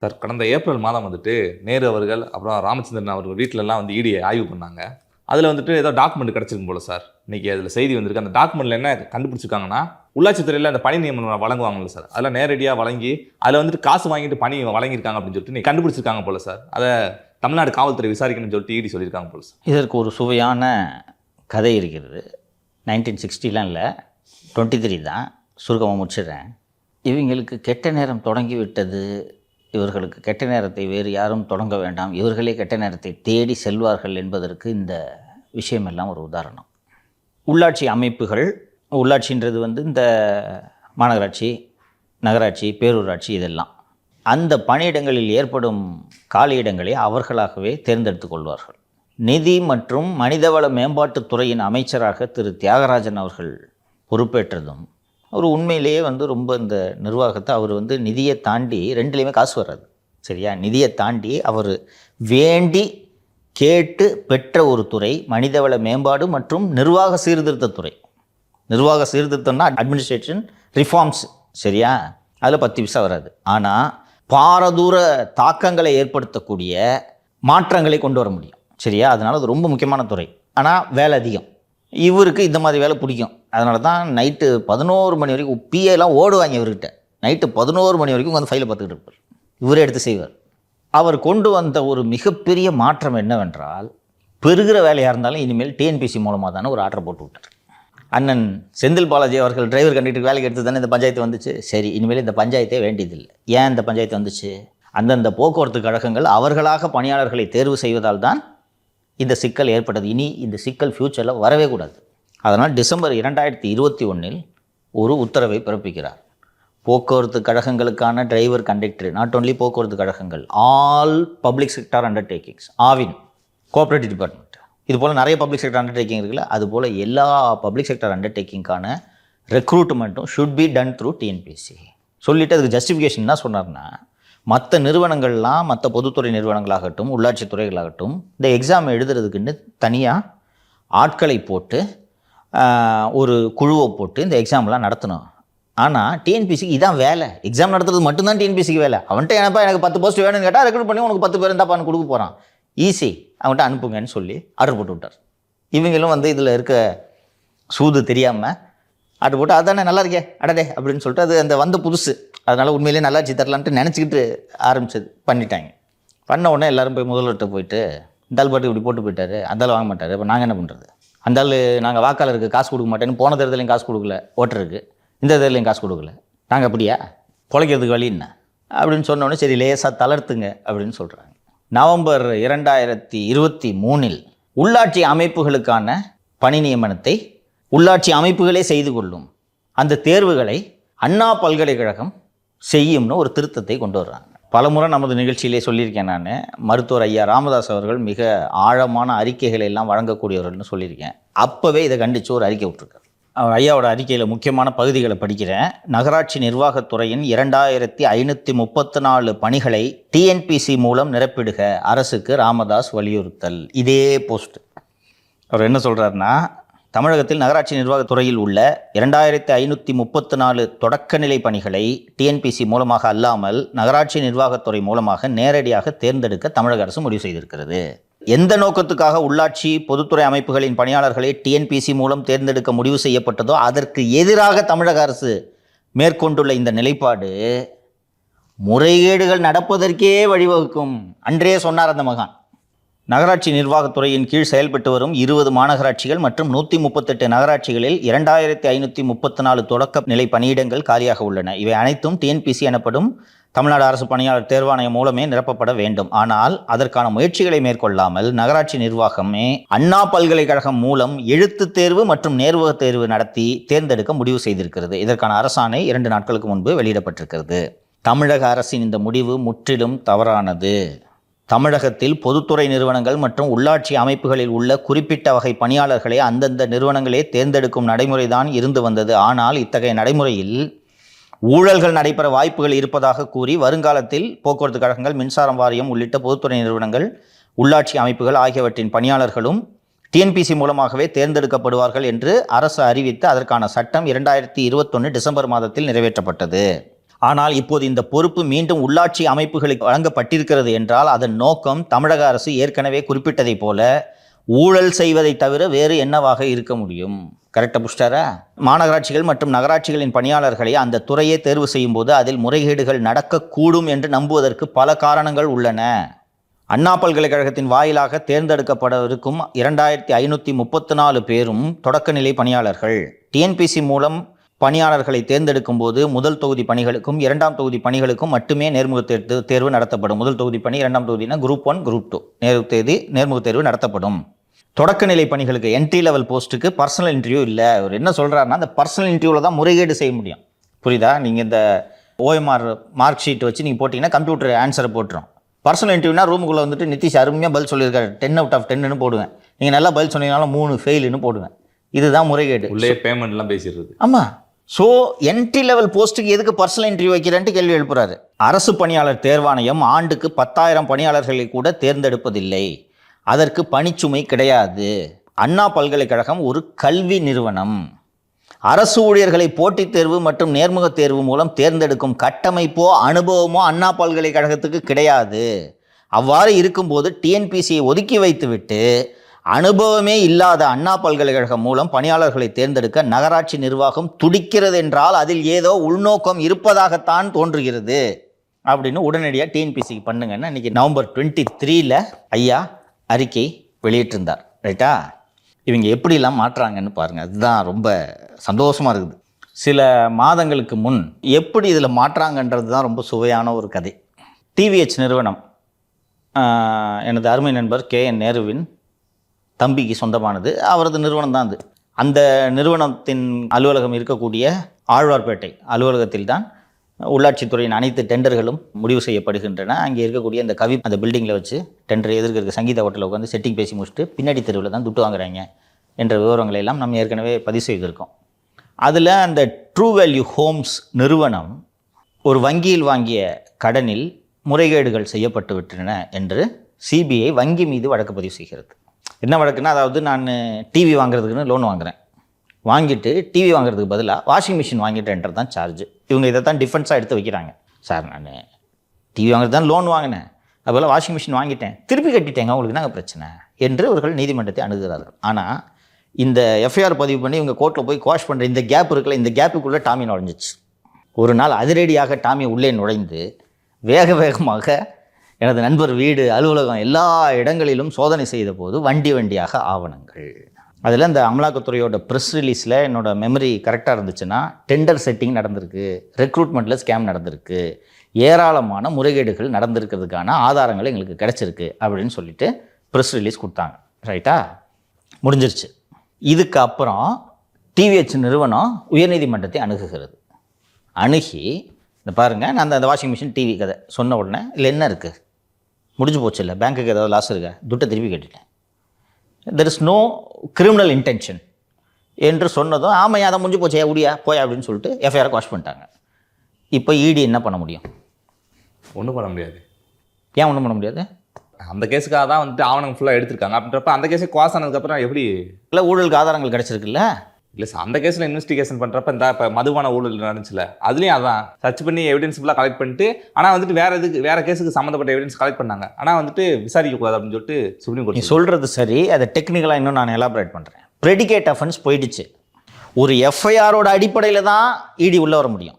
Sir கடந்த April மாதம் வந்துட்டு நேரு அவர்கள் அப்புறம் ராமச்சந்திரன் அவர்கள் வீட்டிலலாம் வந்து இடி ஆய்வு பண்ணாங்க. அதில் வந்துட்டு ஏதோ டாக்குமெண்ட் கிடச்சிருக்கு போல சார். இன்றைக்கி அதில் செய்தி வந்திருக்கு. அந்த டாக்குமெண்ட்டில் என்ன கண்டுபிடிச்சிருக்காங்கன்னா, உள்ளாட்சித்துறையில் அந்த பணி நியமனம் வழங்குவாங்கல்ல சார், அதில் நேரடியாக வழங்கி அதில் வந்துட்டு காசு வாங்கிட்டு பணி வழங்கியிருக்காங்க அப்படின்னு சொல்லிட்டு நீ கண்டுபிடிச்சிருக்காங்க போல சார். அதை தமிழ்நாடு காவல்துறை விசாரிக்கணும்னு சொல்லிட்டு இடி சொல்லியிருக்காங்க போல சார். இதற்கு ஒரு சுவையான கதை இருக்கிறது. 1960 இல்லை, 23 தான். சுருக்கமாக முடிச்சிடுறேன். இவங்களுக்கு கெட்ட நேரம் தொடங்கி விட்டது, இவர்களுக்கு கெட்ட நேரத்தை வேறு யாரும் தொடங்க வேண்டாம், இவர்களே கெட்ட நேரத்தை தேடி செல்வார்கள் என்பதற்கு இந்த விஷயமெல்லாம் ஒரு உதாரணம். உள்ளாட்சி அமைப்புகள், உள்ளாட்சின்றது வந்து இந்த மாநகராட்சி, நகராட்சி, பேரூராட்சி, இதெல்லாம் அந்த பணியிடங்களில் ஏற்படும் காலியிடங்களை அவர்களாகவே தேர்ந்தெடுத்து கொள்வார்கள். நிதி மற்றும் மனிதவள மேம்பாட்டுத்துறையின் அமைச்சராக திரு தியாகராஜன் அவர்கள் பொறுப்பேற்றதும் அவர் உண்மையிலேயே வந்து ரொம்ப இந்த நிர்வாகத்தை அவர் வந்து நிதியை தாண்டி ரெண்டுலேயுமே காசு வராது, சரியா? நிதியை தாண்டி அவர் வேண்டி கேட்டு பெற்ற ஒரு துறை மனிதவள மேம்பாடு மற்றும் நிர்வாக சீர்திருத்தத்துறை. நிர்வாக சீர்திருத்தம்னா அட்மினிஸ்ட்ரேஷன் ரிஃபார்ம்ஸ், சரியா? அதில் 10 பைசா வராது. ஆனால் பாரதூர தாக்கங்களை ஏற்படுத்தக்கூடிய மாற்றங்களை கொண்டு வர முடியும், சரியா? அதனால் அது ரொம்ப முக்கியமான துறை. ஆனால் வேலை அதிகம். இவருக்கு இந்த மாதிரி வேலை பிடிக்கும். அதனால தான் நைட்டு 11 மணி வரைக்கும் பிஏலாம் ஓடுவாங்க இவர்கிட்ட. நைட்டு 11 மணி வரைக்கும் வந்து ஃபைலை பார்த்துக்கிட்டு இருப்பார், இவரே எடுத்து செய்வார். அவர் கொண்டு வந்த ஒரு மிகப்பெரிய மாற்றம் என்னவென்றால், பெறுகிற வேலையாக இருந்தாலும் இனிமேல் டிஎன்பிசி மூலமாக தானே ஒரு ஆர்டர் போட்டு விட்டார். அண்ணன் செந்தில் பாலாஜி அவர்கள் டிரைவர் கண்டக்டருக்கு வேலைக்கு எடுத்து தானே இந்த பஞ்சாயத்து வந்துச்சு. சரி, இனிமேல் இந்த பஞ்சாயத்தே வேண்டியதில்லை. ஏன் இந்த பஞ்சாயத்து வந்துச்சு? அந்தந்த போக்குவரத்து கழகங்கள் அவர்களாக பணியாளர்களை தேர்வு செய்வதால் தான் இந்த சிக்கல் ஏற்பட்டது. இனி இந்த சிக்கல் ஃப்யூச்சரில் வரவே கூடாது. அதனால் டிசம்பர் 2021 ஒரு உத்தரவை பிறப்பிக்கிறார். போக்குவரத்து கழகங்களுக்கான டிரைவர் கண்டக்டர், நாட் ஓன்லி போக்குவரத்து கழகங்கள், all public sector undertakings, Aavin cooperative department, இது போல் நிறைய பப்ளிக் செக்டர் அண்டர்டேக்கிங் இருக்குல்ல, அதுபோல் எல்லா பப்ளிக் செக்டர் அண்டர்டேக்கிங்கான ரெக்ரூட்மெண்ட்டும் should be done through TNPSC சொல்லிவிட்டு அதுக்கு ஜஸ்டிஃபிகேஷன் என்ன சொன்னார்னா, மற்ற நிறுவனங்கள்லாம், மற்ற பொதுத்துறை நிறுவனங்களாகட்டும், உள்ளாட்சி துறைகளாகட்டும், இந்த எக்ஸாம் எழுதுறதுக்குன்னு தனியாக ஆட்களை போட்டு ஒரு குழுவை போட்டு இந்த எக்ஸாம்லாம் நடத்தணும். ஆனால் டிஎன்பிசிக்கு இதான் வேலை. எக்ஸாம் நடத்துறது மட்டும்தான் டிஎன்பிசிக்கு வேலை. அவன்கிட்ட எனப்பா எனக்கு 10 போஸ்ட் வேணும்னு கேட்டால் ரெக்ரூட் பண்ணி உனக்கு 10 பேர் இருந்தாப்பான்னு கொடுக்க போகிறான், ஈஸி, அவன்கிட்ட அனுப்புங்கன்னு சொல்லி ஆர்டர் போட்டு விட்டார். இவங்களும் வந்து இதில் இருக்க சூது தெரியாமல் ஆர்டர் போட்டு அதானே நல்லா இருக்கே அடடே அப்படின்னு சொல்லிட்டு அது அந்த வந்த புதுசு, அதனால் உண்மையிலேயே நல்லாச்சு தரலான்ட்டு நினச்சிக்கிட்டு ஆரம்பிச்சது பண்ணிட்டாங்க. பண்ண உடனே எல்லோரும் போய் முதல்வர்கிட்ட போயிட்டு, இந்த ஆள் பாட்டு இப்படி போட்டு போயிட்டார், அந்த ஆள் வாங்க மாட்டார், இப்போ நாங்கள் என்ன பண்ணுறது? அந்த ஆள் நாங்கள் வாக்காளருக்கு காசு கொடுக்க மாட்டேன்னு போன தேர்தலையும் காசு கொடுக்கல, ஓட்டருக்கு இந்த தேர்தலையும் காசு கொடுக்கல, நாங்கள் அப்படியா பொழைக்கிறதுக்கு வழி என்ன அப்படின்னு சொன்னோடனே சரி லேசாக தளர்த்துங்க அப்படின்னு சொல்கிறாங்க. நவம்பர் 2023 உள்ளாட்சி அமைப்புகளுக்கான பணி நியமனத்தை உள்ளாட்சி அமைப்புகளே செய்து கொள்ளும், அந்த தேர்வுகளை அண்ணா பல்கலைக்கழகம் செய்யும்னு ஒரு திருத்தத்தை கொண்டு வர்றாங்க. பலமுறை நமது நிகழ்ச்சியிலே சொல்லியிருக்கேன் நான். மருத்துவர் ஐயா ராமதாஸ் அவர்கள் மிக ஆழமான அறிக்கைகளை எல்லாம் வழங்கக்கூடியவர்கள்னு சொல்லியிருக்கேன். அப்போவே இதை கண்டித்து ஒரு அறிக்கை விட்டுருக்கார். அவர் ஐயாவோட அறிக்கையில் முக்கியமான பகுதிகளை படிக்கிறேன். நகராட்சி நிர்வாகத்துறையின் 2534 பணிகளை டிஎன்பிசி மூலம் நிரப்பிடுக அரசுக்கு ராமதாஸ் வலியுறுத்தல். இதே போஸ்ட் அவர் என்ன சொல்கிறாருன்னா, தமிழகத்தில் நகராட்சி நிர்வாகத்துறையில் உள்ள 2534 தொடக்கநிலை பணிகளை டிஎன்பிசி மூலமாக அல்லாமல் நகராட்சி நிர்வாகத்துறை மூலமாக நேரடியாக தேர்ந்தெடுக்க தமிழக அரசு முடிவு செய்திருக்கிறது. எந்த நோக்கத்துக்காக உள்ளாட்சி பொதுத்துறை அமைப்புகளின் பணியாளர்களை டிஎன்பிசி மூலம் தேர்ந்தெடுக்க முடிவு செய்யப்பட்டதோ அதற்கு எதிராக தமிழக அரசு மேற்கொண்டுள்ள இந்த நிலைப்பாடு முறைகேடுகள் நடப்பதற்கே வழிவகுக்கும் அன்றே சொன்னார் அந்த மகான். நகராட்சி நிர்வாகத்துறையின் கீழ் செயல்பட்டு வரும் 20 மாநகராட்சிகள் மற்றும் 138 நகராட்சிகளில் 2534 தொடக்க நிலை பணியிடங்கள் காலியாக உள்ளன. இவை அனைத்தும் டிஎன்பிசி எனப்படும் தமிழ்நாடு அரசு பணியாளர் தேர்வாணையம் மூலமே நிரப்பப்பட வேண்டும். ஆனால் அதற்கான முயற்சிகளை மேற்கொள்ளாமல் நகராட்சி நிர்வாகமே அண்ணா பல்கலைக்கழகம் மூலம் எழுத்து தேர்வு மற்றும் நேர்முக தேர்வு நடத்தி தேர்ந்தெடுக்க முடிவு செய்திருக்கிறது. இதற்கான அரசாணை 2 நாட்களுக்கு முன்பு வெளியிடப்பட்டிருக்கிறது. தமிழக அரசின் இந்த முடிவு முற்றிலும் தவறானது. தமிழகத்தில் பொதுத்துறை நிறுவனங்கள் மற்றும் உள்ளாட்சி அமைப்புகளில் உள்ள குறிப்பிட்ட வகை பணியாளர்களை அந்தந்த நிறுவனங்களே தேர்ந்தெடுக்கும் நடைமுறைதான் இருந்து வந்தது. ஆனால் இத்தகைய நடைமுறையில் ஊழல்கள் நடைபெற வாய்ப்புகள் இருப்பதாக கூறி வருங்காலத்தில் போக்குவரத்து கழகங்கள், மின்சாரம் வாரியம் உள்ளிட்ட பொதுத்துறை நிறுவனங்கள், உள்ளாட்சி அமைப்புகள் ஆகியவற்றின் பணியாளர்களும் டிஎன்பிசி மூலமாகவே தேர்ந்தெடுக்கப்படுவார்கள் என்று அரசு அறிவித்து அதற்கான சட்டம் 2021 டிசம்பர் மாதத்தில் நிறைவேற்றப்பட்டது. ஆனால் இப்போது இந்த பொறுப்பு மீண்டும் உள்ளாட்சி அமைப்புகளுக்கு வழங்கப்பட்டிருக்கிறது என்றால் அதன் நோக்கம் தமிழக அரசு ஏற்கனவே குறிப்பிட்டதைப் போல ஊழல் செய்வதை தவிர வேறு என்னவாக இருக்க முடியும்? கரெக்டாக புஷ்டாரா? மாநகராட்சிகள் மற்றும் நகராட்சிகளின் பணியாளர்களை அந்த துறையை தேர்வு செய்யும் போது அதில் முறைகேடுகள் நடக்கக்கூடும் என்று நம்புவதற்கு பல காரணங்கள் உள்ளன. அண்ணா பல்கலைக்கழகத்தின் வாயிலாக தேர்ந்தெடுக்கப்படவிருக்கும் 2534 பேரும் தொடக்கநிலை பணியாளர்கள். டிஎன்பிசி மூலம் பணியாளர்களை தேர்ந்தெடுக்கும் போது முதல் தொகுதி பணிகளுக்கும் 2ஆம் தொகுதி பணிகளுக்கும் மட்டுமே நேர்முக தேர்வு நடத்தப்படும். முதல் தொகுதி பணி, 2ஆம் தொகுதினா குரூப் 1, குரூப் 2 நேர்முக தேர்வு நடத்தப்படும். தொடக்கநிலை பணிகளுக்கு என்ட்ரி லெவல் போஸ்ட்டுக்கு பர்சனல் இன்டர்வியூ இல்லை. அவர் என்ன சொல்கிறாருன்னா, அந்த பர்சனல் இன்டர்வியூவில் தான் முறைகேடு செய்ய முடியும். புரியுதா? நீங்கள் இந்த OMR மார்க் ஷீட் வச்சு நீங்கள் போட்டிங்கன்னா கம்ப்யூட்டர் ஆன்சரை போட்டுரும். பர்சனல் இன்டர்வியூனா ரூமுக்குள்ளே வந்துட்டு நிதிஷ் அருமையாக பதில் சொல்லியிருக்காரு, 10 out of 10ன்னு போடுவேன். நீங்கள் நல்லா பதில் சொன்னீங்கனாலும் 3 ஃபெயிலுன்னு போடுவேன். இதுதான் முறைகேடு. உள்ளே பேமெண்ட்லாம் பேசிடுறது. ஆமாம். ஸோ என்ட்ரி லெவல் போஸ்ட்டுக்கு எதுக்கு பர்சனல் இன்டர்வியூ வைக்கிறேன்ட்டு கேள்வி எழுப்புறாரு. அரசு பணியாளர் தேர்வாணையம் ஆண்டுக்கு 10,000 பணியாளர்களை கூட தேர்ந்தெடுப்பதில்லை. அதற்கு பணிச்சுமை கிடையாது. அண்ணா பல்கலைக்கழகம் ஒரு கல்வி நிறுவனம். அரசு ஊழியர்களை போட்டித் தேர்வு மற்றும் நேர்முக தேர்வு மூலம் தேர்ந்தெடுக்கும் கட்டமைப்போ அனுபவமோ அண்ணா பல்கலைக்கழகத்துக்கு கிடையாது. அவ்வாறு இருக்கும்போது டிஎன்பிசியை ஒதுக்கி வைத்துவிட்டு அனுபவமே இல்லாத அண்ணா பல்கலைக்கழகம் மூலம் பணியாளர்களை தேர்ந்தெடுக்க நகராட்சி நிர்வாகம் துடிக்கிறது என்றால் அதில் ஏதோ உள்நோக்கம் இருப்பதாகத்தான் தோன்றுகிறது அப்படின்னு உடனடியாக டிஎன்பிசிக்கு பண்ணுங்கன்னா இன்றைக்கி நவம்பர் 23 ஐயா அறிக்கை வெளியிட்டிருந்தார். ரைட்டா? இவங்க எப்படிலாம் மாற்றுறாங்கன்னு பாருங்கள். அதுதான் ரொம்ப சந்தோஷமாக இருக்குது. சில மாதங்களுக்கு முன் எப்படி இதில் மாற்றாங்கன்றது தான் ரொம்ப சுவையான ஒரு கதை. டிவிஹெச் நிறுவனம் எனது அருமை நண்பர் KN நேருவின் தம்பிக்கு சொந்தமானது. அவரது நிறுவனம் தான் அது. அந்த நிறுவனத்தின் அலுவலகம் இருக்கக்கூடிய ஆழ்வார்பேட்டை அலுவலகத்தில் தான் உள்ளாட்சித்துறையின் அனைத்து டெண்டர்களும் முடிவு செய்யப்படுகின்றன. அங்கே இருக்கக்கூடிய அந்த அந்த பில்டிங்கில் வச்சு டெண்டர் எதிர்க்க சங்கீத ஹோட்டலில் உட்காந்து செட்டிங் பேசி முடிச்சுட்டு பின்னாடி தெருவில் தான் துட்டு வாங்குறாங்க என்ற விவரங்களை எல்லாம் நம்ம ஏற்கனவே பதிவு செய்திருக்கோம். அதில் அந்த ட்ரூ வேல்யூ ஹோம்ஸ் நிறுவனம் ஒரு வங்கியில் வாங்கிய கடனில் முறைகேடுகள் செய்யப்பட்டு விட்டன என்று சிபிஐ வங்கி மீது வழக்கு பதிவு செய்கிறது. என்ன வழக்குன்னா, அதாவது நான் டிவி வாங்குறதுக்குன்னு லோன் வாங்குகிறேன். வாங்கிட்டு டிவி வாங்குறதுக்கு பதிலாக வாஷிங் மிஷின் வாங்கிட்டேன்றது தான் சார்ஜ். இவங்க இதை தான் டிஃபென்ஸாக எடுத்து வைக்கிறாங்க. சார், நான் டிவி வாங்குறது தான் லோன் வாங்கினேன், அதுபோல் வாஷிங் மிஷின் வாங்கிட்டேன், திருப்பி கட்டிட்டேங்க, உங்களுக்கு நாங்கள் பிரச்சனை என்று அவர்கள் நீதிமன்றத்தை அணுகுகிறார்கள். ஆனால் இந்த எஃப்ஐஆர் பதிவு பண்ணி இவங்க கோர்ட்டில் போய் குவாஷ் பண்ணுற இந்த கேப் இருக்குல்ல, இந்த கேப்புக்குள்ளே டாமி நுழைஞ்சிச்சு. ஒரு நாள் அதிரடியாக டாமி உள்ளே நுழைந்து வேக வேகமாக எனது நண்பர் வீடு, அலுவலகம் எல்லா இடங்களிலும் சோதனை செய்த போது வண்டியாக ஆவணங்கள். அதில் இந்த அமலாக்கத்துறையோட ப்ரெஸ் ரிலீஸில் என்னோடய மெமரி கரெக்டாக இருந்துச்சுன்னா டெண்டர் செட்டிங் நடந்திருக்கு, ரெக்ரூட்மெண்ட்டில் ஸ்கேம் நடந்திருக்கு, ஏராளமான முறைகேடுகள் நடந்திருக்கிறதுக்கான ஆதாரங்கள் எங்களுக்கு கிடச்சிருக்கு அப்படின்னு சொல்லிட்டு ப்ரெஸ் ரிலீஸ் கொடுத்தாங்க. ரைட்டா? முடிஞ்சிருச்சு. இதுக்கப்புறம் டிவிஹெச் நிறுவனம் உயர்நீதிமன்றத்தை அணுகுகிறது. அணுகி இந்த பாருங்கள், நான் அந்த வாஷிங் மிஷின் டிவி கதை சொன்ன உடனே இல்லை என்ன இருக்குது, முடிஞ்சு போச்சு, இல்லை பேங்க்குக்கு ஏதாவது லாஸ் இருக்கா, துட்டை திருப்பி கட்டிட்டேன், there is no criminal intention என்று சொன்னதும் ஆமாம் அதை முடிஞ்சு போச்சே உடியா போயா அப்படின்னு சொல்லிட்டு எஃப்ஐஆரை குவாஷ் பண்ணிட்டாங்க. இப்போ இடி என்ன பண்ண முடியும்? ஒன்றும் பண்ண முடியாது. ஏன் ஒன்றும் பண்ண முடியாது? அந்த கேஸுக்காக தான் வந்துட்டு ஆவணம் ஃபுல்லாக எடுத்திருக்காங்க. அப்படின்றப்ப அந்த கேஸை குவாஸ் ஆனதுக்கப்புறம் எப்படி இல்லை ஊழலுக்கு ஆதாரங்கள் கிடச்சிருக்குல்ல? இல்லை சார், அந்த கேஸில் இன்வெஸ்டிகேஷன் பண்ணுறப்ப இந்த இப்போ மதுபான ஊழல் நடந்துச்சுல, அதுலேயும் அதான் சர்ச் பண்ணி எவிடன்ஸ் ஃபுல்லாக கலெக்ட் பண்ணிட்டு, ஆனால் வந்துட்டு வேறு கேஸுக்கு சம்மந்தப்பட்ட எவிடன்ஸ் கலெக்ட் பண்ணாங்க, ஆனால் வந்துட்டு விசாரிக்கக்கூடாது அப்படின்னு சொல்லிட்டு சுப்ரீம் கோர்ட். நீ சொல்கிறது சரி, அதை டெக்னிக்கலாக இன்னும் நான் எலாபரேட் பண்ணுறேன். ப்ரெடிகேட் அஃபென்ஸ் போயிடுச்சு. ஒரு எஃப்ஐஆரோட அடிப்படையில் தான் இடி உள்ளே வர முடியும்.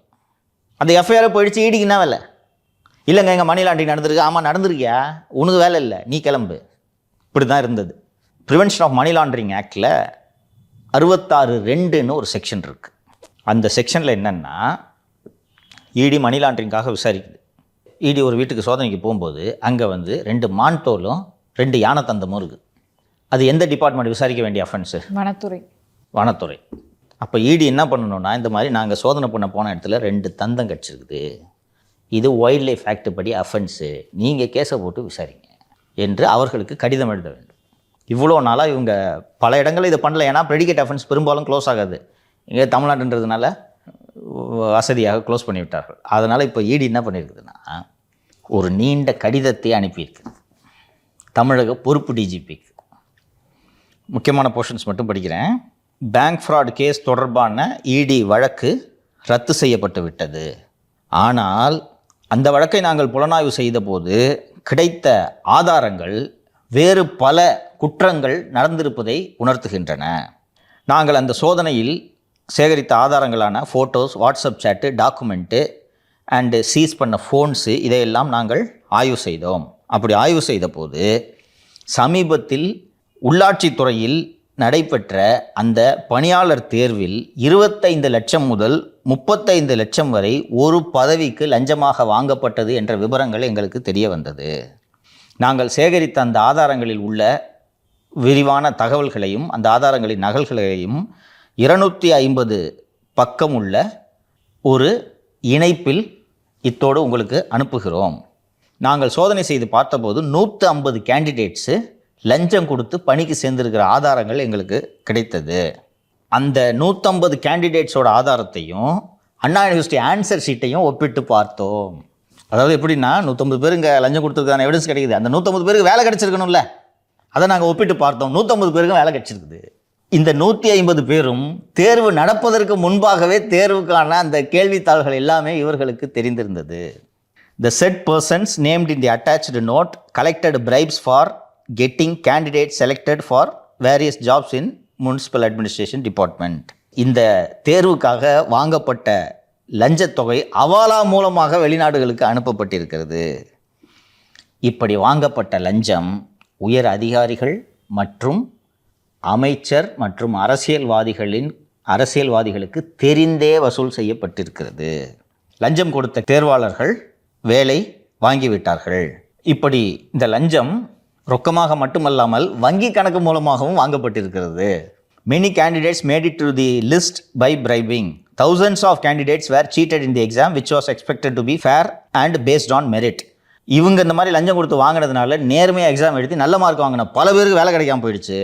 அந்த எஃப்ஐஆரை போயிடுச்சு, இடிக்கு என்ன வேலை? இல்லைங்க எங்கள் மணி லாண்டரிங் நடந்திருக்கு. ஆமாம் நடந்திருக்கியா, உனக்கு வேலை இல்லை, நீ கிளம்பு. இப்படி தான் இருந்தது. ப்ரிவென்ஷன் ஆஃப் மணி லாண்டரிங் ஆக்டில் 66(2)ன்னு ஒரு செக்ஷன் இருக்குது. அந்த செக்ஷனில் என்னென்னா, இடி மணி லாண்டரிங்காக விசாரிக்குது. இடி ஒரு வீட்டுக்கு சோதனைக்கு போகும்போது அங்கே வந்து 2 மான்தோலும் 2 யானை தந்தமும் இருக்குது. அது எந்த டிபார்ட்மெண்ட் விசாரிக்க வேண்டிய அஃபென்ஸு? வனத்துறை. அப்போ இடி என்ன பண்ணணும்னா, இந்த மாதிரி நாங்கள் சோதனை பண்ண போன இடத்துல 2 தந்தம் கிடச்சிருக்குது, இது வைல்ட் லைஃப் ஆக்ட் படி அஃபென்ஸு, நீங்கள் கேஸை போட்டு விசாரிங்க என்று அவர்களுக்கு கடிதம் எழுத வேண்டும். இவ்வளோ நாளாக இவங்க பல இடங்களில் இதை பண்ணல. ஏன்னா ப்ரெடிகேட் அஃபென்ஸ் பெரும்பாலும் க்ளோஸ் ஆகாது. இங்கே தமிழ்நாடுன்றதுனால வசதியாக க்ளோஸ் பண்ணிவிட்டார்கள். அதனால் இப்போ இடி என்ன பண்ணியிருக்குதுன்னா, ஒரு நீண்ட கடிதத்தை அனுப்பியிருக்குது தமிழக பொறுப்பு டிஜிபிக்கு. முக்கியமான போர்ஷன்ஸ் மட்டும் படிக்கிறேன். பேங்க் ஃப்ராட் கேஸ் தொடர்பான இடி வழக்கு ரத்து செய்யப்பட்டு விட்டது. ஆனால் அந்த வழக்கை நாங்கள் புலனாய்வு செய்தபோது கிடைத்த ஆதாரங்கள் வேறு பல குற்றங்கள் நடந்திருப்பதை உணர்த்துகின்றன. நாங்கள் அந்த சோதனையில் சேகரித்த ஆதாரங்களான photos, WhatsApp chat, document and seize பண்ண ஃபோன்ஸு இதையெல்லாம் நாங்கள் ஆய்வு செய்தோம். அப்படி ஆய்வு செய்த போது சமீபத்தில் உள்ளாட்சித்துறையில் நடைபெற்ற அந்த பணியாளர் தேர்வில் 25 லட்சம் முதல் 35 லட்சம் வரை ஒரு பதவிக்கு லஞ்சமாக வாங்கப்பட்டது என்ற விவரங்கள் எங்களுக்கு தெரிய வந்தது. நாங்கள் சேகரித்த அந்த ஆதாரங்களில் உள்ள விரிவான தகவல்களையும் அந்த ஆதாரங்களின் நகல்களையும் 250 பக்கம் உள்ள ஒரு இணைப்பில் இத்தோடு உங்களுக்கு அனுப்புகிறோம். நாங்கள் சோதனை செய்து பார்த்தபோது 150 கேண்டிடேட்ஸு லஞ்சம் கொடுத்து பணிக்கு சேர்ந்திருக்கிற ஆதாரங்கள் எங்களுக்கு கிடைத்தது. அந்த 150 கேண்டிடேட்ஸோட ஆதாரத்தையும் அண்ணா யூனிவர்சிட்டி ஆன்சர் ஷீட்டையும் ஒப்பிட்டு பார்த்தோம். அதாவது எப்படின்னா 150 பேர் இங்கே லஞ்சம் கொடுத்ததுக்கான எவிடன்ஸ் கிடைக்குது. அந்த 150 பேருக்கு வேலை கிடச்சிருக்கணும்ல, அதை நாங்கள் ஒப்பிட்டு பார்த்தோம். 150 பேருக்கும் வேலை கிடச்சிருக்குது. இந்த 150 பேரும் தேர்வு நடப்பதற்கு முன்பாகவே தேர்வுக்கான அந்த கேள்வித்தாள்கள் எல்லாமே இவர்களுக்கு தெரிந்திருந்தது. The said persons named in the attached note collected bribes for getting candidates selected for various jobs in municipal administration department. இந்த தேர்வுக்காக வாங்கப்பட்ட லஞ்சத்தொகை அவாலா மூலமாக வெளிநாடுகளுக்கு அனுப்பப்பட்டிருக்கிறது. இப்படி வாங்கப்பட்ட லஞ்சம் உயர் அதிகாரிகள் மற்றும் அமைச்சர் மற்றும் அரசியல்வாதிகளுக்கு தெரிந்தே வசூல் செய்யப்பட்டிருக்கிறது. லஞ்சம் கொடுத்த தேர்வாளர்கள் வேலை வாங்கிவிட்டார்கள். இப்படி இந்த லஞ்சம் ரொக்கமாக மட்டுமல்லாமல் வங்கி கணக்கு மூலமாகவும் வாங்கப்பட்டிருக்கிறது. Many candidates made it to the list by bribing. Thousands of candidates were cheated in the exam which was expected to be fair and based on merit. இவங்க இந்த மாதிரி லஞ்சம் கொடுத்து வாங்கினதுனால நேர்மையாக எக்ஸாம் எழுதி நல்ல மார்க் வாங்கின பல பேருக்கு வேலை கிடைக்காம போயிடுச்சு.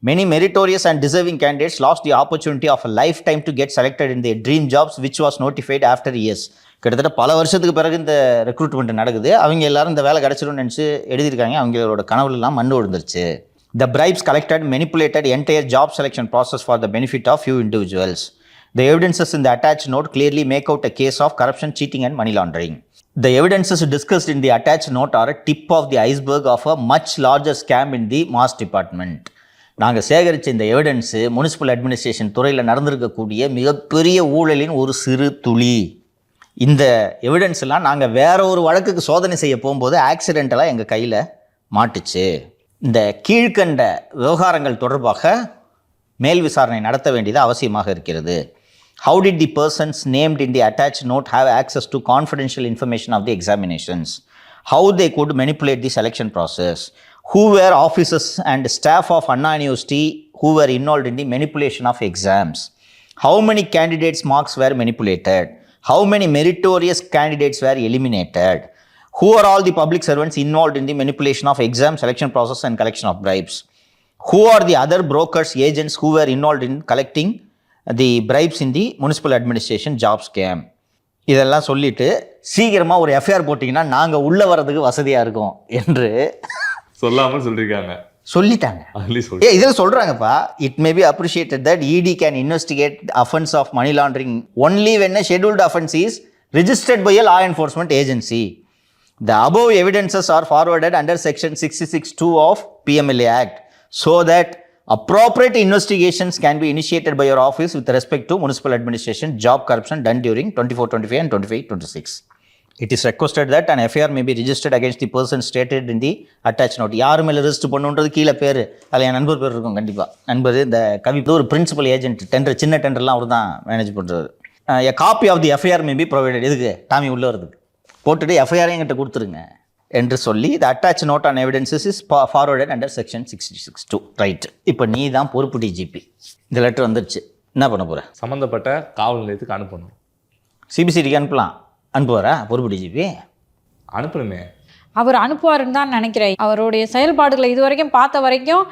Many meritorious and deserving candidates lost the opportunity of a lifetime to get selected in their dream jobs which was notified after years. கிட்டத்தட்ட பல வருஷத்துக்கு பிறகு இந்த ரெக்ரூட்மெண்ட் நடக்குது. அவங்க எல்லாரும் இந்த வேலை கிடச்சிரும்னு நினச்சி எழுதியிருக்காங்க. அவங்களோட கனவுலாம் மண்ணு விழுந்துருச்சு. The bribes collected manipulated entire job selection process for the benefit of few individuals. The evidences in the attached note clearly make out a case of corruption, cheating and money laundering. The evidences discussed in the attached note are a tip of the iceberg of a much larger scam in the mass department. நாங்கள் சேகரித்த இந்த evidence municipal administration துறையில் நடந்திருக்கக்கூடிய மிகப்பெரிய ஊழலின் ஒரு சிறு துளி. இந்த எவிடன்ஸ்லாம் நாங்கள் வேற ஒரு வழக்குக்கு சோதனை செய்ய போகும்போது ஆக்சிடென்டலாக எங்கள் கையில் மாட்டுச்சு. இந்த கீழ்கண்ட விவகாரங்கள் தொடர்பாக மேல் விசாரணை நடத்த வேண்டியது அவசியமாக இருக்கிறது. How did the persons named in the attached note have access to confidential information of the examinations? How they could manipulate the selection process? Who were officers and staff of Anna University who were involved in the manipulation of exams? How many candidates' marks were manipulated? How many meritorious candidates were eliminated? Who are all the public servants involved in the manipulation of exam selection process and collection of bribes? Who are the other brokers, agents who were involved in collecting the bribes in the municipal administration job scam? இதெல்லாம் சொல்லிட்டு சீக்கிரமாக ஒரு FIR போட்டிங்கன்னா நாங்கள் உள்ளே வர்றதுக்கு வசதியாக இருக்கும் என்று சொல்லாமல் சொல்லியிருக்காங்க. சொல்லிட்டாங்க. இதில் சொல்கிறாங்கப்பா, it may be appreciated that ED can investigate offence of money laundering only when a scheduled offense is registered by a law enforcement agency. The above evidences are forwarded under section 66(2) of PMLA Act so that appropriate investigations can be initiated by your office with respect to municipal administration job corruption done during 24-25 and 25-26. It is requested that an FIR may be registered against the person stated in the attached note. யார் மேலே register பண்ணுன்றது கீழே பேர், அதில் என் நண்பர் பேர் இருக்கும். கண்டிப்பாக நண்பர் இந்த கவி ஒரு பிரின்சிபல் ஏஜென்ட், டெண்டர் சின்ன டெண்டர்லாம் அவர் தான் மேனேஜ் பண்ணுறாரு. A copy of the FIR may be provided. எதுக்கு டாமி உள்ளே வருதுக்கு போட்டுட்டு FIR என்கிட்ட கொடுத்துருங்க என்று சொல்லி the attached note on evidences is forwarded under section 66(2). Right, இப்போ நீ தான் பொறுப்பு டிஜிபி. இந்த லெட்டர் வந்துருச்சு, என்ன பண்ண போகிற? சம்மந்தப்பட்ட காவல் நிலையத்துக்கு அனுப்பணும். சிபிசிடிக்கு அனுப்பலாம். அனுப்புவாரா பொறுப்பு டிஜிபி? அனுப்பணுமே. அவர் அனுப்புவாருன்னு தான் நினைக்கிறேன். அவருடைய செயல்பாடுகளை இது வரைக்கும் பார்த்த வரைக்கும்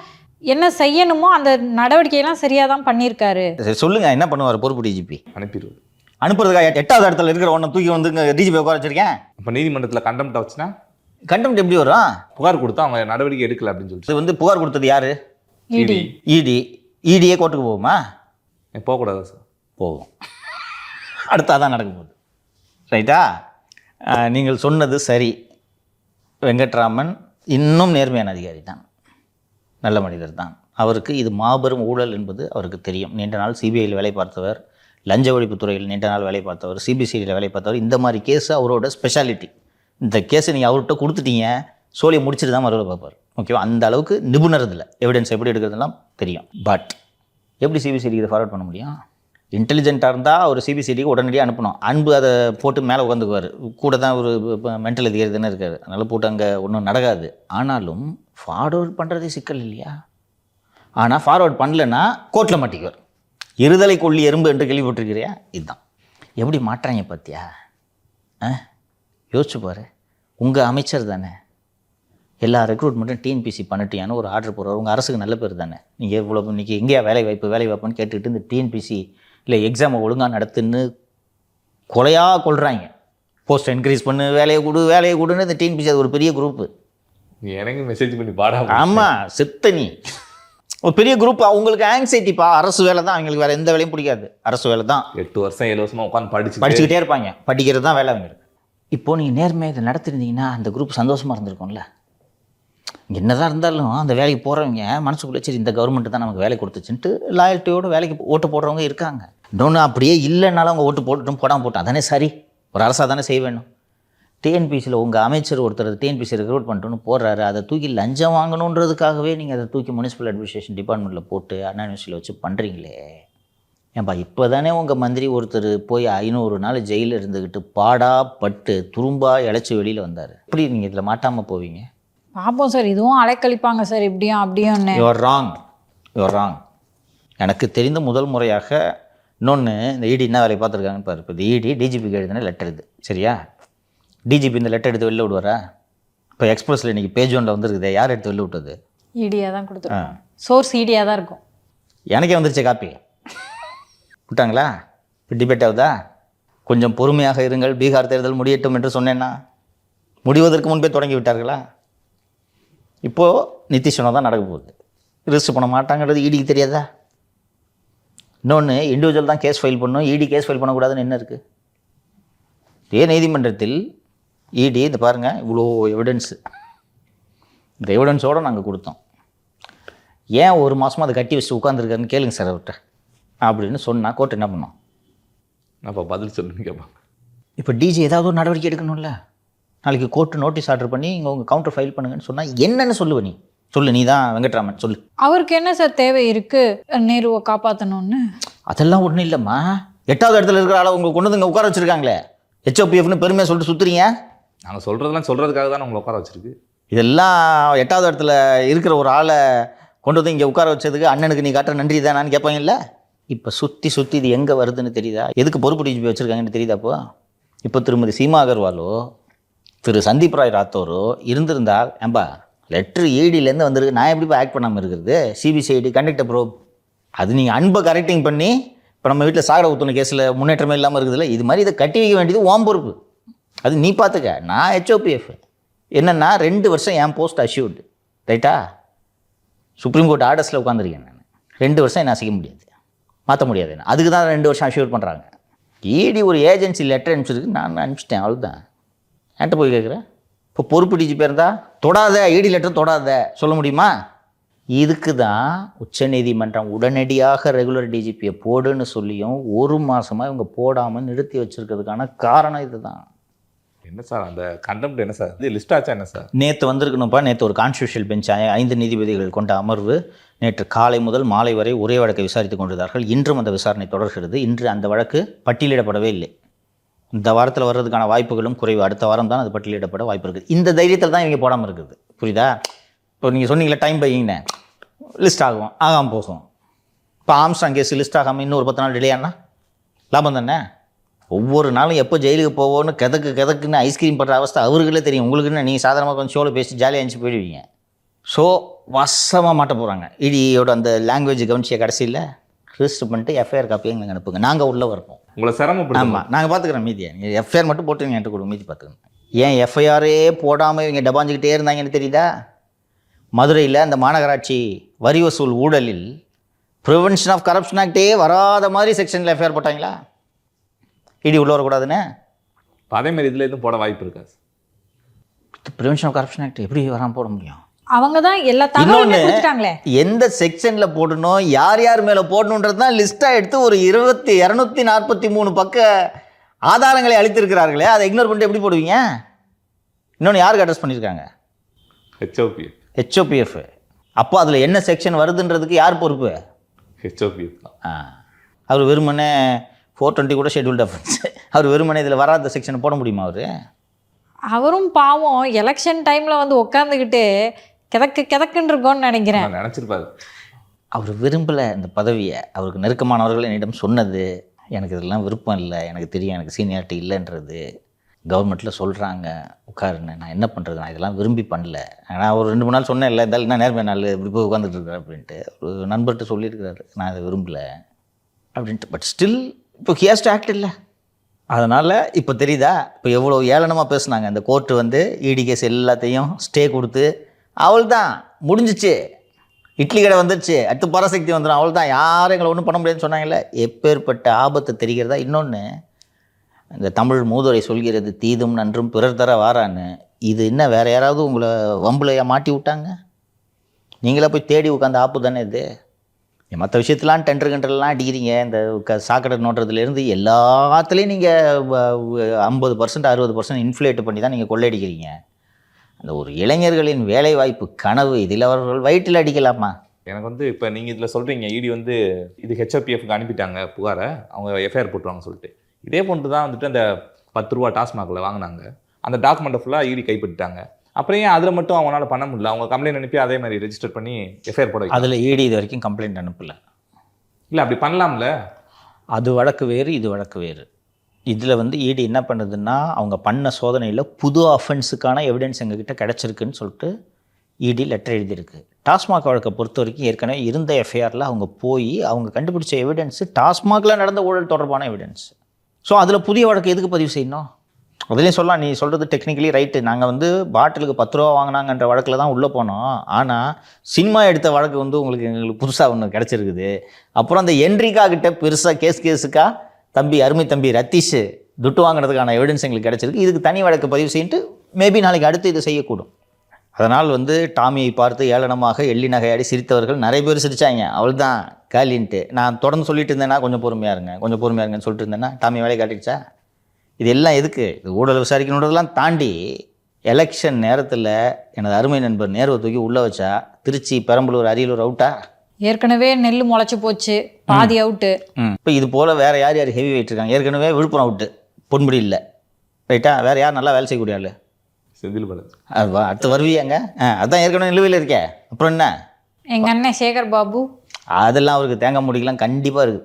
என்ன செய்யணுமோ அந்த நடவடிக்கையெல்லாம் சரியாக தான் பண்ணியிருக்காரு. சரி சொல்லுங்க, என்ன பண்ணுவார் பொறுப்பு டிஜிபி? அனுப்பிடுவது. அனுப்புறதுக்காக 8வது இடத்துல இருக்கிற ஒன்றை தூக்கி வந்து டிஜிபி உட்கார வச்சிருக்கேன். இப்போ நீதிமன்றத்தில் கண்டெம்ட் வச்சுன்னா கண்டெம்ட் எப்படி வரும்? புகார் கொடுத்தா அவங்க நடவடிக்கை எடுக்கல அப்படின்னு சொல்லிட்டு. வந்து புகார் கொடுத்தது யாரு? இடியே கோர்ட்டுக்கு போகுமா? போகக்கூடாதா சார்? போகும். அடுத்தாதான் நடக்க போகுது. ரைட்டா? நீங்கள் சொன்னது சரி. வெங்கட்ராமன் இன்னும் நேர்மையான அதிகாரி தான், நல்ல மனிதர் தான். அவருக்கு இது மாபெரும் ஊழல் என்பது அவருக்கு தெரியும். நீண்ட நாள் சிபிஐயில் வேலை பார்த்தவர், லஞ்ச ஒழிப்புத்துறையில் நீண்ட நாள் வேலை பார்த்தவர், சிபிசிஐடியில் வேலை பார்த்தவர். இந்த மாதிரி கேஸ் அவரோட ஸ்பெஷாலிட்டி. இந்த கேஸை நீங்கள் அவர்கிட்ட கொடுத்துட்டீங்க, சோழியை முடிச்சுட்டு தான் மறுபடியும் பார்ப்பார். ஓகேவா? அந்த அளவுக்கு நிபுணர் இதில். எவிடன்ஸ் எப்படி எடுக்கிறதுலாம் தெரியும். பட் எப்படி சிபிசிஐடிக்கு இதை ஃபார்வர்ட் பண்ண முடியும்? இன்டெலிஜென்ட்டாக இருந்தால் ஒரு சிபிசிஐடிக்கு உடனடியாக அனுப்பணும். அன்பு அதை போட்டு மேலே உட்காந்துக்குவார். கூட தான் ஒரு மென்டல் அதிகாரி தானே இருக்கார். அதனால் போட்டு அங்கே ஒன்றும் நடக்காது. ஆனாலும் ஃபார்வர்ட் பண்ணுறதே சிக்கல் இல்லையா? ஆனால் ஃபார்வர்ட் பண்ணலன்னா கோர்ட்டில் மாட்டிக்குவார். இருதலை கொள்ளி எறும்பு என்று கேள்விப்பட்டிருக்கிறியா? இதுதான் எப்படி மாட்டுறாங்க பார்த்தியா? யோசிச்சு பாரு. உங்கள் அமைச்சர் தானே எல்லா ரெக்ரூட்மெண்ட்டும் டிஎன்பிசி பண்ணிட்டியான்னு ஒரு ஆர்டர் போடுறாரு. உங்கள் அரசுக்கு நல்ல பேர் தானே. நீங்கள் எவ்வளோ இன்றைக்கி எங்கேயா வேலை வாய்ப்புன்னு கேட்டுக்கிட்டு இந்த டிஎன்பிசி இல்லை எக்ஸாமை ஒழுங்காக நடத்துன்னு கொலையாக கொள்கிறாங்க. போஸ்ட் இன்க்ரீஸ் பண்ணு, வேலையை கொடுன்னு இந்த டிஎன்பிசி அது ஒரு பெரிய குரூப்பு. எனக்கு மெசேஜ் பண்ணி பாடா. ஆமாம், செத்தனி ஒரு பெரிய குரூப். அவங்களுக்கு ஆங்ஸைட்டிப்பா. அரசு வேலை தான் அவங்களுக்கு, வேறு எந்த வேலையும் பிடிக்காது. அரசு வேலை தான். 8 வருஷம் 7 வருஷமாக உட்காந்து படிச்சுக்கிட்டே இருப்பாங்க. படிக்கிறது தான் வேலை அவங்களுக்கு. இப்போது நீங்கள் நேர்மையாக இதை நடத்திருந்தீங்கன்னா அந்த குரூப் சந்தோஷமாக இருந்திருக்கும்ல. என்னதான் இருந்தாலும் அந்த வேலைக்கு போகிறவங்க மனசுக்குள்ளே சரி இந்த கவர்மெண்ட்டு தான் நமக்கு வேலை கொடுத்துச்சுன்ட்டு லாயல்ட்டியோடு வேலைக்கு ஓட்டு போடுறவங்க இருக்காங்க. இன்னொன்று அப்படியே இல்லைன்னாலும் அவங்க ஓட்டு போடாமல் போட்டோம் அதானே சரி. ஒரு அரசாக தானே செய்ய வேணும். டிஎன்பிசியில் உங்கள் அமைச்சர் ஒருத்தர் டிஎன்பிசி ரெக்ரூட் பண்ணிட்டுன்னு போடுறாரு. அதை தூக்கி லஞ்சம் வாங்கணுன்றதுக்காகவே நீங்கள் அதை தூக்கி முனிசிபல் அட்மினிஸ்ட்ரேஷன் டிபார்ட்மெண்ட்டில் போட்டு அண்ணா யூனிவர்சிட்டியில் வச்சு பண்ணுறீங்களே. ஏன்பா இப்போ தானே உங்கள் மந்திரி ஒருத்தர் போய் 500 நாள் ஜெயிலில் இருந்துக்கிட்டு பாடாப்பட்டு துரும்பாக இழைச்சி வெளியில் வந்தார். எப்படி நீங்கள் இதில் மாட்டாமல் போவீங்க? பார்ப்போம் சார். இதுவும் அலைக்கழிப்பாங்க சார், இப்படியும் அப்படியும். Your wrong. எனக்கு தெரிந்த முதல் முறையாக இன்னொன்று இந்த இடி என்ன வேலையை பார்த்துருக்காங்கன்னு பாரு. இப்போ இந்த இடி டிஜிபிக்கு எழுதின லெட்டர் இது சரியா? டிஜிபி இந்த லெட்டர் எடுத்து வெளில விடுவாரா? இப்போ எக்ஸ்பிரஸில் இன்றைக்கி பேஜ் 1 வந்துருக்குது. யார் எடுத்து வெளில விட்டது? ஈடியாக தான் கொடுத்துருக்கோம். சோர்ஸ் ஈடியாக தான் இருக்கும். எனக்கே வந்துருச்சு காப்பி. விட்டாங்களா? இப்போ டிபேட் ஆகுதா? கொஞ்சம் பொறுமையாக இருங்கள், பீகார் தேர்தல் முடியட்டும் என்று சொன்னேன்னா முடிவதற்கு முன்பே தொடங்கி விட்டார்களா? இப்போது நிதிஷ்வனா தான் நடக்க போகுது. ரிஜிஸ்டர் பண்ண மாட்டாங்கிறது இடிக்கு தெரியாதா? இன்னொன்று இண்டிவிஜுவல் தான் கேஸ் ஃபைல் பண்ணணும், இடி கேஸ் ஃபைல் பண்ணக்கூடாதுன்னு என்ன இருக்குது? இதே நீதிமன்றத்தில் இடி இந்த பாருங்கள் இவ்வளோ எவிடன்ஸு, இந்த எவிடன்ஸோடு நாங்கள் கொடுத்தோம். ஏன் 1 மாதமாக அதை கட்டி வச்சுட்டு உட்காந்துருக்காருன்னு கேளுங்க சார் அவர்கிட்ட அப்படின்னு சொன்னால் கோர்ட் என்ன பண்ணோம்? அப்போ பதில் சொல்லுன்னு கேட்பாங்க. இப்போ டிஜி ஏதாவது ஒரு நடவடிக்கை எடுக்கணும்ல. நாளைக்கு கோர்ட்டு நோட்டீஸ் ஆர்டர் பண்ணி இங்கே உங்கள் கவுண்டர் ஃபைல் பண்ணுங்கன்னு சொன்னால் என்னென்னு சொல்லுவ நீ? சொல்லு, நீ தான் வெங்கட்ராமன் சொல்லு. அவருக்கு என்ன சார் தேவை இருக்குது நேருவை காப்பாற்றணும்னு? அதெல்லாம் ஒன்றும் இல்லைம்மா. 8வது இடத்துல இருக்கிற ஆளை உங்களுக்கு கொண்டு வந்து இங்கே உட்கார வச்சுருக்காங்களே, ஹெச்ஓபிஎஃப்னு பெருமையாக சொல்லிட்டு சுற்றுறீங்க. நாங்கள் சொல்கிறதுக்காக தான் உங்களை உட்கார வச்சுருக்கு. இதெல்லாம் 8வது இடத்துல இருக்கிற ஒரு ஆளை கொண்டு வந்து இங்கே உட்கார வச்சதுக்கு அண்ணனுக்கு நீ காட்டுற நன்றி தானான்னு கேட்பாங்கல்ல. இப்போ சுற்றி இது எங்கே வருதுன்னு தெரியுதா? எதுக்கு பொறுப்பு டிஜிபி வச்சுருக்காங்கன்னு தெரியுதாப்போ? இப்போ திருமதி சீமா அகர்வாலோ திரு சந்தீப் ராய் ராத்தோரோ இருந்திருந்தால் ஏன்பா லெட்ரு ஈடியிலேருந்து வந்திருக்கு, நான் எப்படி ஆக்ட் பண்ணாமல் இருக்கிறது? சிபிசிஐடி கண்டக்ட் ப்ரோப் அது நீங்கள் அன்பை கரெக்டிங் பண்ணி இப்போ நம்ம வீட்டில் சாகர ஊற்றுன கேஸில் முன்னேற்றமே இல்லாமல் இருக்குதுல்ல, இது மாதிரி இதை கட்டி வைக்க வேண்டியது ஓம் பொறுப்பு. அது நீ பார்த்துக்க. நான் ஹெச்ஓபிஎஃப் என்னென்னா 2 வருஷம் என் போஸ்ட் அஷ்யூர்டு ரைட்டா? சுப்ரீம் கோர்ட் ஆர்டர்ஸில் உட்காந்துருக்கேன் நான். 2 வருஷம் என்ன செய்ய முடியாது, மாற்ற முடியாது. என்ன அதுக்கு தான் 2 வருஷம் அஷ்யூர் பண்ணுறாங்க. இடி ஒரு ஏஜென்சி லெட்டர் அனுப்பிச்சிருக்கு, நான் அனுப்பிச்சிட்டேன், அவ்வளோதான். என்கிட்ட போய் கேட்குறேன். இப்போ பொறுப்பு டிஜிபி இருந்தால் தொடாத, இடி லெட்டர் தொடாத சொல்ல முடியுமா? இதுக்கு தான் உச்சநீதிமன்றம் உடனடியாக ரெகுலர் டிஜிபியை போடுன்னு சொல்லியும் 1 மாதமாக இவங்க போடாமல் நிறுத்தி வச்சுருக்கிறதுக்கான காரணம் இது தான். என்ன சார் அந்த கண்டெம்ட் என்ன சார்? இது லிஸ்ட் ஆச்சா என்ன சார்? நேற்று வந்திருக்கணும்ப்பா. நேற்று ஒரு கான்ஸ்டியூஷனல் பெஞ்ச் 5 நீதிபதிகள் கொண்ட அமர்வு நேற்று காலை முதல் மாலை வரை ஒரே வழக்கை விசாரித்து கொண்டிருந்தார்கள். இன்றும் அந்த விசாரணை தொடர்கிறது. இன்று அந்த வழக்கு பட்டியலிடப்படவே இல்லை. இந்த வாரத்தில் வர்றதுக்கான வாய்ப்புகளும் குறைவு. அடுத்த வாரம் தான் அது பட்டியலிடப்பட வாய்ப்பு இருக்குது. இந்த தைரியத்தில் தான் இவங்க போடாமல் இருக்குது. புரியுதா? இப்போ நீங்கள் சொன்னீங்களே டைம் பையிங்கன்னு லிஸ்ட் ஆகாமல் போகும். இப்போ ஆம்ஸ்ட்ராங் கேஸ் லிஸ்ட் ஆகாமல் இன்னொரு 10 நாள் டிலே ஆனால் லாபம் தானே? ஒவ்வொரு நாளும் எப்போ ஜெயிலுக்கு போவோன்னு கதக்குன்னு ஐஸ்கிரீம் படுற அவஸ்தை அவருக்குள்ளே தெரியும். உங்களுக்குன்னு நீங்கள் சாதாரணமாக கொஞ்சம் ஷோவில் பேசி ஜாலியாக இருந்துச்சு போயிடுவீங்க. ஸோ வசமாக மாட்ட போகிறாங்க. இடியோட அந்த லாங்குவேஜ் கவனிச்சிய கடைசியில் ரிஜிஸ்டர் பண்ணிட்டு எஃப்ஐஆர் காப்பி எங்களுக்கு அனுப்புங்க, நாங்கள் உள்ளே வரப்போம். உங்களை சிரமப்படுத்த. ஆமாம், நாங்கள் பார்த்துக்குறோம் மீதியை. நீங்கள் எஃப்ஐஆர் மட்டும் போட்டு நீங்கள் என்கிட்ட கொடுங்க, மீதி பார்த்துக்கணும். ஏன் எஃப்ஐஆரே போடாமல் இவங்க டபாஞ்சிக்கிட்டே இருந்தாங்கன்னு தெரியுதா? மதுரையில் அந்த மாநகராட்சி வரி வசூல் ஊழலில் ப்ரிவென்ஷன் ஆஃப் கரப்ஷன் ஆக்டே வராத மாதிரி செக்ஷனில் எஃப்ஐஆர் போட்டாங்களா? இடி உள்ளே வரக்கூடாதுன்னு இப்போ அதேமாதிரி இதில் எதுவும் போட வாய்ப்பு இருக்கா sir? Prevention of corruption act எப்படி வராமல் போட முடியும்? அவங்க தான் எல்லா தகவலுமே கொடுத்துட்டாங்களே. எந்த செக்ஷன்ல போடணும், யார் யார் மேல போடணுன்றது தான் லிஸ்டா எடுத்து ஒரு 243 பக்க ஆதாரங்களை அளித்திருக்கிறார்களே, அதை இக்னோர் பண்ணிட்டு எப்படி போடுவீங்க? இன்னொன்று யாருக்கு அட்ரஸ் பண்ணியிருக்காங்க? ஹெச்ஓபிஎஃப். அப்போ அதில் என்ன செக்ஷன் வருதுன்றதுக்கு யார் பொறுப்பு? ஹெச்ஓபிஎஃப் தான். அவர் வெறுமனே 420 கூட ஷெட்யூல்ட் அஃபென்ஸ், அவர் வெறுமனே இதில் வராத செக்ஷனை போட முடியுமா? அவரும் பாவம் எலெக்ஷன் டைம்ல வந்து உட்காந்துக்கிட்டு கிதக்குன்னு இருக்கோன்னு நினைக்கிறேன். நினச்சிருப்பாரு. அவர் விரும்பலை இந்த பதவியை. அவருக்கு நெருக்கமானவர்கள் என்னிடம் சொன்னது, எனக்கு இதெல்லாம் விருப்பம் இல்லை, எனக்கு தெரியும் எனக்கு சீனியாரிட்டி இல்லைன்றது. கவர்மெண்ட்டில் சொல்கிறாங்க உட்காருன்னு, நான் என்ன பண்ணுறது, நான் இதெல்லாம் விரும்பி பண்ணல. நான் ஒரு 2-3 நாள் சொன்னேன் இல்லை, இருந்தாலும் என்ன நேர்மை நாள் இப்படி போய் உட்காந்துட்டு இருக்கிறேன் அப்படின்ட்டு. ஒரு நண்பர்கிட்ட சொல்லியிருக்கிறாரு நான் அதை விரும்பலை அப்படின்ட்டு. பட் ஸ்டில் இப்போ ஹியர்ஸ் டு ஆக்ட் இல்லை. அதனால் இப்போ தெரியுதா இப்போ எவ்வளோ ஏளனமாக பேசுனாங்க. இந்த கோர்ட்டு வந்து இடி கேஸ் எல்லாத்தையும் ஸ்டே கொடுத்து அவள் தான் முடிஞ்சிச்சு, இட்லி கடை வந்துடுச்சு, அடுத்து பராசக்தி வந்துடும், அவள் தான், யாரும் எங்களை ஒன்றும் பண்ண முடியாதுன்னு சொன்னாங்கல்ல. எப்பேற்பட்ட ஆபத்து தெரிகிறதா? இன்னொன்று, இந்த தமிழ் மூதுரை சொல்கிறது தீதும் நன்றும் பிறர் தர வாரான்னு. இது என்ன வேறு யாராவது உங்களை வம்புலையா மாட்டி விட்டாங்க? நீங்களே போய் தேடி உட்காந்து ஆப்பு தானே இது. மற்ற விஷயத்துலாம் டெண்டர்லாம் அடிக்கிறீங்க, இந்த சாக்கடை நோட்டுறதுலேருந்து எல்லாத்துலேயும் நீங்கள் 50% 60% இன்ஃப்ளேட் பண்ணி தான் நீங்கள் கொள்ளையடிக்கிறீங்க. அந்த ஒரு இளைஞர்களின் வேலை வாய்ப்பு கனவு, இதில் அவர்கள் வயிற்றில் அடிக்கலாமா? எனக்கு வந்து இப்போ நீங்கள் இதில் சொல்கிறீங்க இடி வந்து இது ஹெச்ஓபிஎஃப்க்கு அனுப்பிட்டாங்க புகாரை, அவங்க எஃப்ஐஆர் போட்டுருவாங்க சொல்லிட்டு. இதே போன்று தான் வந்துட்டு அந்த 10 ரூபா டாஸ்மாகில் வாங்கினாங்க, அந்த டாக்குமெண்ட்டை ஃபுல்லாக இடி கைப்பற்றிட்டாங்க. அப்புறம் ஏன் அதில் மட்டும் அவங்களால பண்ண முடியல? அவங்க கம்ப்ளைண்ட் அனுப்பி அதே மாதிரி ரெஜிஸ்டர் பண்ணி எஃப்ஐஆர் போட. அதில் இடி இது வரைக்கும் கம்ப்ளைண்ட் அனுப்பலை. இல்லை அப்படி பண்ணலாம்ல. அது வழக்கு வேறு, இது வழக்கு வேறு. இதில் வந்து இடி என்ன பண்ணுதுன்னா, அவங்க பண்ண சோதனையில் புது அஃபென்ஸுக்கான எவிடன்ஸ் எங்ககிட்ட கிடச்சிருக்குன்னு சொல்லிட்டு இடி லெட்டர் எழுதியிருக்கு. டாஸ்மாக் வழக்கை பொறுத்த வரைக்கும் ஏற்கனவே இருந்த எஃப்ஐஆரில் அவங்க போய் அவங்க கண்டுபிடிச்ச எவிடன்ஸு டாஸ்மாகில் நடந்த ஊழல் தொடர்பான எவிடன்ஸ். ஸோ அதில் புதிய வழக்கு எதுக்கு பதிவு செய்யணும்? அதுலேயும் சொல்லலாம், நீ சொல்கிறது டெக்னிக்கலி ரைட்டு. நாங்கள் வந்து பாட்டிலுக்கு 10 ரூபா வாங்கினாங்கன்ற வழக்கில் தான் உள்ளே போனோம். ஆனால் சினிமா எடுத்த வழக்கு வந்து எங்களுக்கு புதுசாக ஒன்று கிடச்சிருக்குது. அப்புறம் அந்த என்ட்ரிகா கிட்ட பெருசாக கேஸுக்கா அருமை தம்பி ரத்தீஷ் துட்டு வாங்கினதுக்கான எவிடன்ஸ் எங்களுக்கு கிடச்சிருக்கு. இதுக்கு தனி வழக்கு பதிவு செய்யிட்டு மேபி நாளைக்கு அடுத்து இதை செய்யக்கூடும். அதனால் வந்து டாமியை பார்த்து ஏளனமாக எள்ளி நகையாடி சிரித்தவர்கள் நிறைய பேர் சிரித்தாங்க. அவள் தான் காலின்ட்டு. நான் தொடர்ந்து சொல்லிட்டு இருந்தேன்னா கொஞ்சம் பொறுமையாக இருங்கன்னு சொல்லிட்டு இருந்தேன்னா டாமி வேலையை காட்டிடுச்சா? இது எல்லாம் எதுக்கு? இது ஊழல் விசாரிக்கணுன்றதெல்லாம் தாண்டி எலெக்ஷன் நேரத்தில் எனது அருமை நண்பர் நேருவை தூக்கி உள்ளே வச்சா திருச்சி, பெரம்பலூர், அரியலூர் அவுட்டா? ஏற்கனவே நெல் முளைச்சி போச்சு, பாதி அவுட்டு. இப்போ இது போல் வேறு யார் ஹெவி வெயிட் இருக்காங்க? ஏற்கனவே விழுப்புரம் அவுட்டு, பொன்முடி இல்லை, ரைட்டா? வேறு யார் நல்லா வேலை செய்யக்கூடிய ஆள்? செந்தில் பாலாஜி. அதுவா அடுத்து வருவீங்க? அதான் ஏற்கனவே நிலுவையில் இருக்கே. அப்புறம் என்ன? எங்கள் அண்ணன் சேகர் பாபு, அதெல்லாம் அவருக்கு தேங்காய் முடிக்கலாம் கண்டிப்பாக இருக்குது.